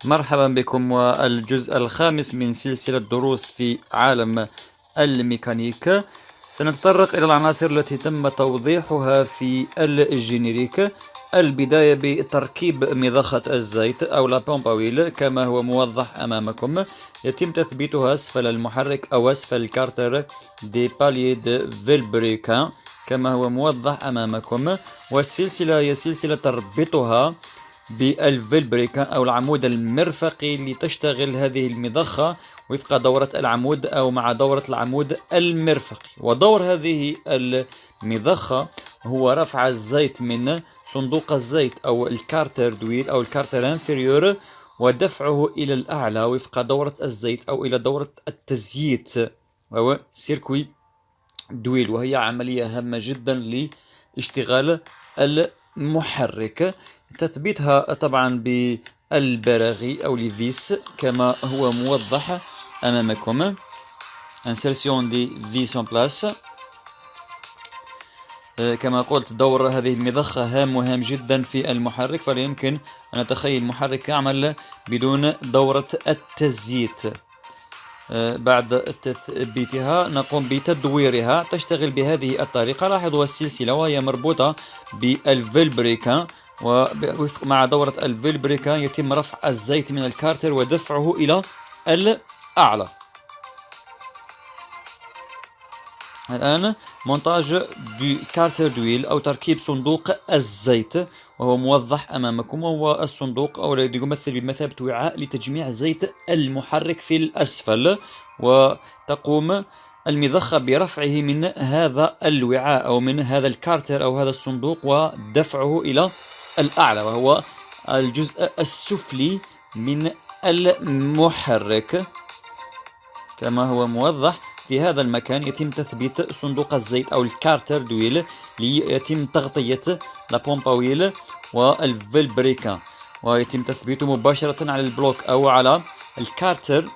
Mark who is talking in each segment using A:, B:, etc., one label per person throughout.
A: مرحبا بكم والجزء الخامس من سلسلة دروس في عالم الميكانيك. سنتطرق إلى العناصر التي تم توضيحها في الجينيريك. البداية بتركيب مضخة الزيت أو لا بومباويل كما هو موضح أمامكم. يتم تثبيتها أسفل المحرك أو أسفل الكارتر دي بالي دي فيلبريكان كما هو موضح أمامكم. والسلسلة هي سلسلة تربطها بالفيلبريكان أو العمود المرفقي لتشتغل هذه المضخة وفق دورة العمود أو مع دورة العمود المرفقي. ودور هذه المضخة هو رفع الزيت من صندوق الزيت أو الكارتر دويل أو الكارتر انفيريور ودفعه إلى الأعلى وفق دورة الزيت أو إلى دورة التزييت أو سيركوي دويل، وهي عملية هامة جدا لاشتغال المحرك. تثبيتها طبعا بالبراغي أو ليفيس كما هو موضح أمامكم. insertion des vis en place. كما قلت دور هذه المضخة هام جدا في المحرك، فلا يمكن أن نتخيل محرك يعمل بدون دورة التزييت. بعد تثبيتها نقوم بتدويرها، تشتغل بهذه الطريقة. لاحظوا السلسلة وهي مربوطة بالفيلبريكان، ومع دورة الفيلبريكان يتم رفع الزيت من الكارتر ودفعه إلى الأعلى. الآن مونتاج دو كارتر دويل أو تركيب صندوق الزيت، وهو موضح أمامكم. وهو الصندوق أو الذي يمثل بمثابة وعاء لتجميع زيت المحرك في الأسفل، وتقوم المضخة برفعه من هذا الوعاء أو من هذا الكارتر أو هذا الصندوق ودفعه إلى الأعلى، وهو الجزء السفلي من المحرك كما هو موضح. في هذا المكان يتم تثبيت صندوق الزيت أو الكارتر دويل ليتم تغطية لابومباويل والفيلبريكان، ويتم تثبيته مباشرة على البلوك أو على الكارتر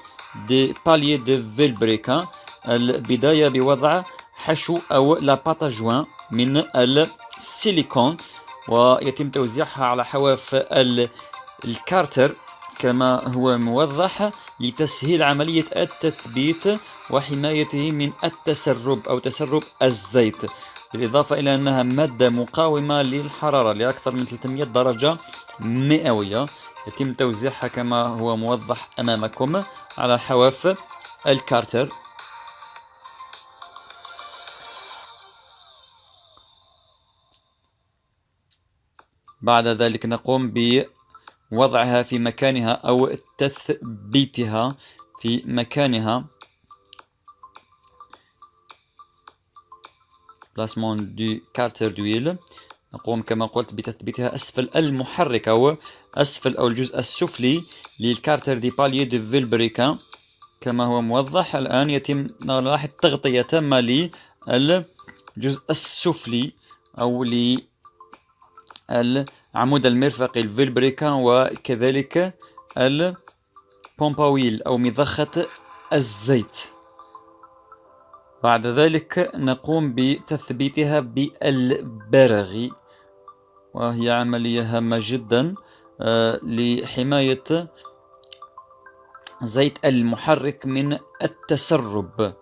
A: دي بالي دي فيلبريكان. البداية بوضع حشو أو لاباتا جوان من السيليكون، ويتم توزيعها على حواف الكارتر كما هو موضح لتسهيل عملية التثبيت وحمايته من التسرب أو تسرب الزيت، بالإضافة إلى أنها مادة مقاومة للحرارة لأكثر من 300 درجة مئوية. يتم توزيعها كما هو موضح أمامكم على حواف الكارتر. بعد ذلك نقوم بوضعها في مكانها أو تثبيتها في مكانها. بلاسمون دو كارتر دويل. نقوم كما قلت بتثبيتها أسفل المحرك أو أسفل أو الجزء السفلي للكارتر دي بالي دي فيلبريكان كما هو موضح. الآن يتم نلاحظ تغطية تامة للجزء السفلي أو للعمود المرفقي الفيلبريكان وكذلك البومباويل أو مضخة الزيت. بعد ذلك نقوم بتثبيتها بالبراغي، وهي عملية هامة جدا لحماية زيت المحرك من التسرب.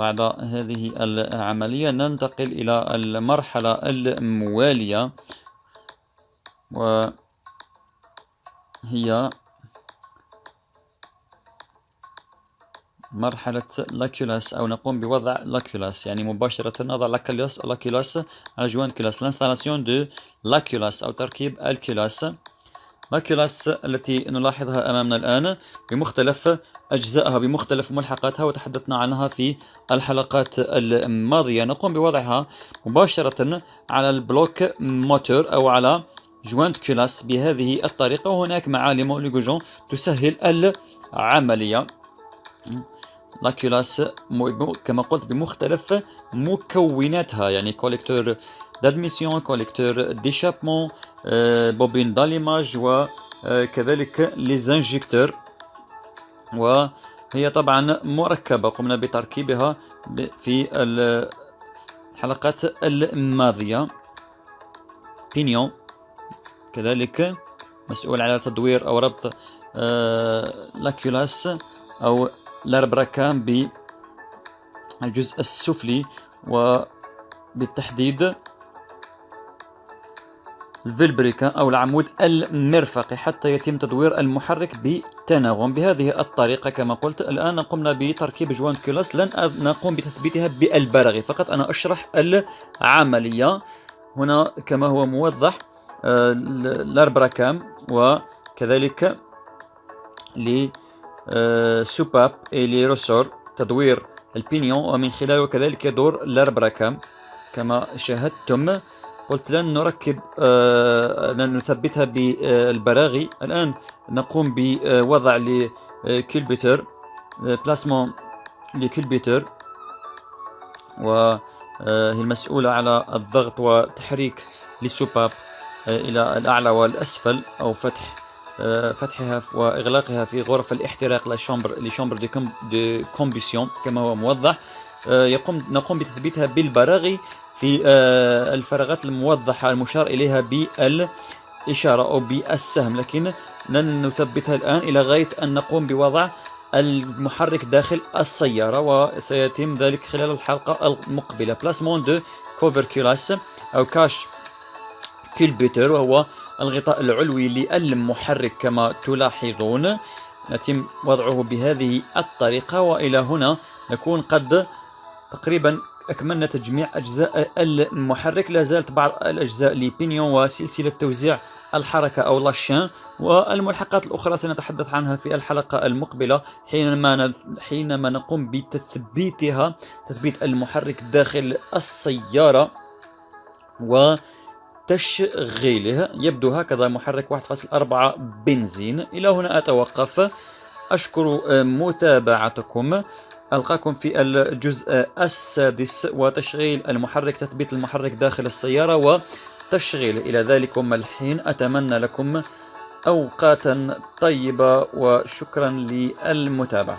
A: بعد هذه العملية ننتقل إلى المرحلة الموالية، وهي مرحلة لاكيولاس، أو نقوم بوضع لاكيولاس، يعني مباشرة نضع لاكيولاس على جوان كلاس. لانستالاسيون دو لاكيولاس أو تركيب الكلاس. لاكيولاس التي نلاحظها أمامنا الآن بمختلف أجزائها بمختلف ملحقاتها، وتحدثنا عنها في الحلقات الماضية. نقوم بوضعها مباشرة على البلوك موتور أو على جوانت كلاس بهذه الطريقة، وهناك معالم لوجون تسهل العملية. لاكيولاس كما قلت بمختلف مكوناتها، يعني كوليكتور d'admission, collecteur d'échappement, bobine d'allumage وكذلك les injecteurs. وهي طبعا مركبة قمنا بتركيبها في الحلقات الماضية. بينيون كذلك مسؤول على تدوير أو ربط لاكيولاس أو لاربراكام بالجزء السفلي، وبالتحديد الفيلبريكا أو العمود المرفقي، حتى يتم تدوير المحرك بتناغم بهذه الطريقة. كما قلت الآن قمنا بتركيب جوان كلاس، لن نقوم بتثبيتها بالبراغي، فقط أنا أشرح العملية. هنا كما هو موضح لاربراكام وكذلك لسوباب إلي روسور تدوير البينيون، ومن خلاله كذلك يدور لاربراكام كما شاهدتم. قلت لن نركب لن نثبتها بالبراغي. الآن نقوم بوضع لكلبيتر بلاسمون لكلبيتر، وهي المسؤولة على الضغط وتحريك للسوباب إلى الأعلى والأسفل، أو فتحها وإغلاقها في غرف الاحتراق لشامبر دي كومبيسيون كما هو موضح. نقوم بتثبيتها بالبراغي في الفراغات الموضحة المشار إليها بالإشارة أو بالسهم، لكن لن نثبتها الآن إلى غاية أن نقوم بوضع المحرك داخل السيارة، وسيتم ذلك خلال الحلقة المقبلة. بلاسمون دو كوفر كيلاس أو كاش كيلبيتر، وهو الغطاء العلوي للمحرك كما تلاحظون. يتم وضعه بهذه الطريقة، وإلى هنا نكون قد تقريبا أكملنا تجميع أجزاء المحرك. لا زالت بعض الأجزاء لبينيون وسلسلة توزيع الحركة أو لاشين، والملحقات الأخرى سنتحدث عنها في الحلقة المقبلة حينما نقوم بتثبيتها، تثبيت المحرك داخل السيارة وتشغيله. يبدو هكذا محرك 1.4 بنزين. إلى هنا أتوقف، أشكر متابعتكم. ألقاكم في الجزء السادس وتشغيل المحرك، تثبيت المحرك داخل السيارة وتشغيله. إلى ذلكم الحين أتمنى لكم أوقاتا طيبة، وشكرا للمتابعة.